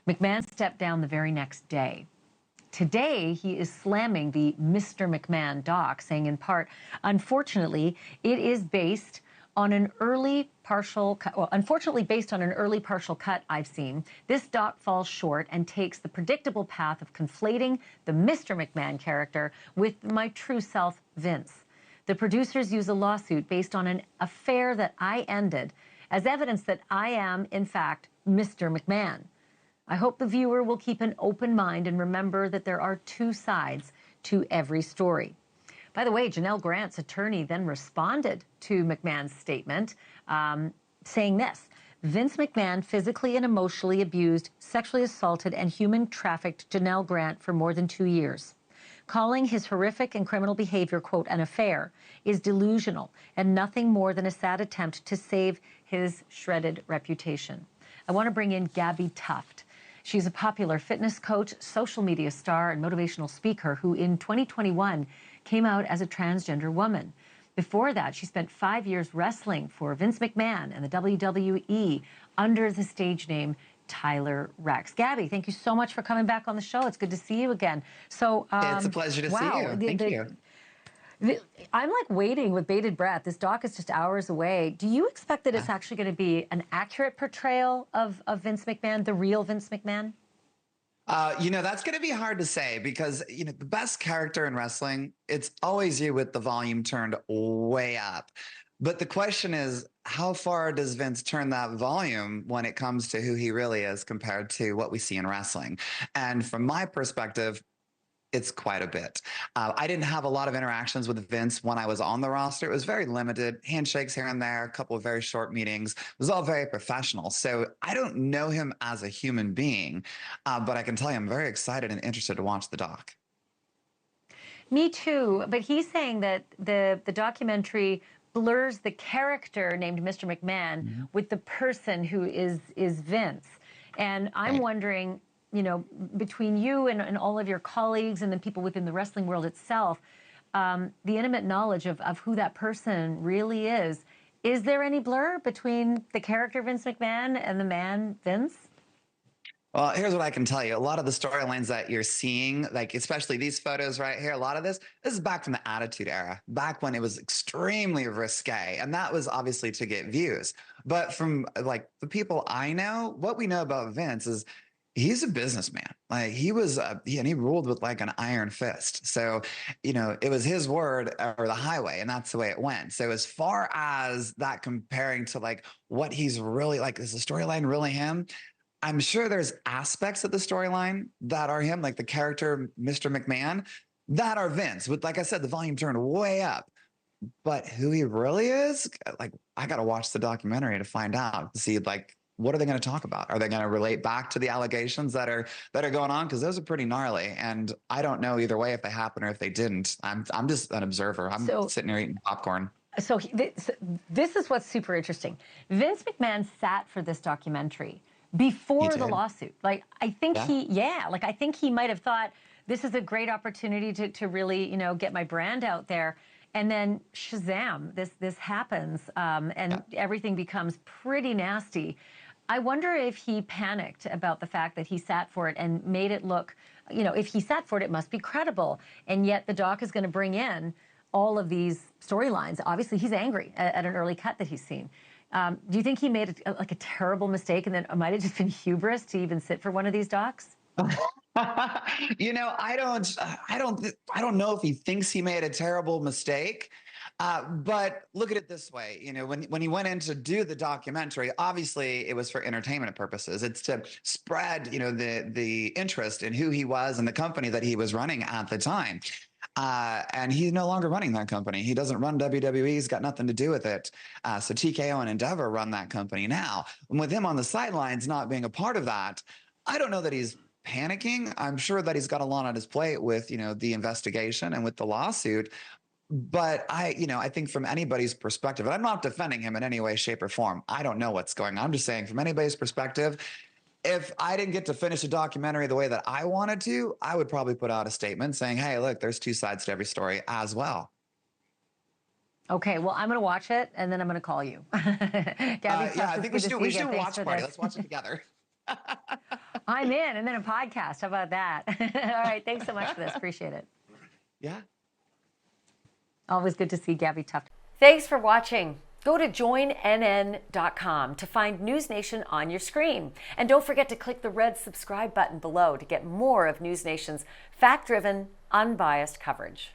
McMahon stepped down the very next day. Today, he is slamming the Mr. McMahon doc, saying in part, unfortunately, it is based on an early partial cut. Well, unfortunately, based on an early partial cut I've seen, this doc falls short and takes the predictable path of conflating the Mr. McMahon character with my true self, Vince. The producers use a lawsuit based on an affair that I ended as evidence that I am, in fact, Mr. McMahon. I hope the viewer will keep an open mind and remember that there are two sides to every story. By the way, Janel Grant's attorney then responded to McMahon's statement, saying this: Vince McMahon physically and emotionally abused, sexually assaulted, and human trafficked Janel Grant for more than 2 years. Calling his horrific and criminal behavior, quote, an affair, is delusional and nothing more than a sad attempt to save his shredded reputation. I want to bring in Gabbi Tuft. She's a popular fitness coach, social media star, and motivational speaker who in 2021 came out as a transgender woman. Before that, she spent 5 years wrestling for Vince McMahon and the WWE under the stage name Tyler Reks. Gabbi, thank you so much for coming back on the show. It's good to see you again. So it's a pleasure to see you. Thank you. I'm like waiting with bated breath. This doc is just hours away. Do you expect that it's actually going to be an accurate portrayal of Vince McMahon, the real Vince McMahon? You know, that's going to be hard to say because, you know, the best character in wrestling, it's always you with the volume turned way up. But the question is, how far does Vince turn that volume when it comes to who he really is compared to what we see in wrestling? And from my perspective, it's quite a bit. I didn't have a lot of interactions with Vince when I was on the roster. It was very limited, handshakes here and there, a couple of very short meetings. It was all very professional. So I don't know him as a human being, but I can tell you I'm very excited and interested to watch the doc. Me too, but he's saying that the documentary blurs the character named Mr. McMahon with the person who is Vince. And I'm wondering, you know, between you and all of your colleagues and the people within the wrestling world itself, the intimate knowledge of who that person really is there any blur between the character Vince McMahon and the man Vince? Well, here's what I can tell you. A lot of the storylines that you're seeing, like especially these photos right here, a lot of this is back from the Attitude Era, back when it was extremely risque. And that was obviously to get views. But from like the people I know, what we know about Vince is he's a businessman. Like he was, and he ruled with like an iron fist. So, you know, it was his word or the highway, and that's the way it went. So as far as that comparing to like what he's really like, is the storyline really him? I'm sure there's aspects of the storyline that are him, like the character Mr. McMahon, that are Vince. With, like I said, the volume turned way up. But who he really is, like I got to watch the documentary to find out, to see like what are they going to talk about? Are they going to relate back to the allegations that are going on? Because those are pretty gnarly, and I don't know either way if they happen or if they didn't. I'm just an observer. I'm sitting here eating popcorn. So this is what's super interesting. Vince McMahon sat for this documentary before the lawsuit. Like, I think I think he might have thought this is a great opportunity to really, you know, get my brand out there. And then Shazam, this happens, and everything becomes pretty nasty. I wonder if he panicked about the fact that he sat for it and made it look, you know, if he sat for it, it must be credible. And yet the doc is going to bring in all of these storylines. Obviously, he's angry at an early cut that he's seen. Do you think he made like a terrible mistake, and then it might have just been hubris to even sit for one of these docs? You know, I don't know if he thinks he made a terrible mistake. But look at it this way, you know, when he went in to do the documentary, obviously it was for entertainment purposes. It's to spread, you know, the interest in who he was and the company that he was running at the time. And he's no longer running that company. He doesn't run WWE. He's got nothing to do with it. So TKO and Endeavor run that company now. And with him on the sidelines, not being a part of that, I don't know that he's panicking. I'm sure that he's got a lot on his plate with, you know, the investigation and with the lawsuit. But I think from anybody's perspective, and I'm not defending him in any way, shape, or form. I don't know what's going on. I'm just saying from anybody's perspective, if I didn't get to finish a documentary the way that I wanted to, I would probably put out a statement saying, hey, look, there's two sides to every story as well. Okay, well, I'm going to watch it, and then I'm going to call you. Gabbi, I think we should watch a party. Let's watch it together. I'm in, and then a podcast. How about that? All right, thanks so much for this. Appreciate it. Yeah. Always good to see Gabbi Tuft. Thanks for watching. Go to joinnn.com to find NewsNation on your screen. And don't forget to click the red subscribe button below to get more of NewsNation's fact-driven, unbiased coverage.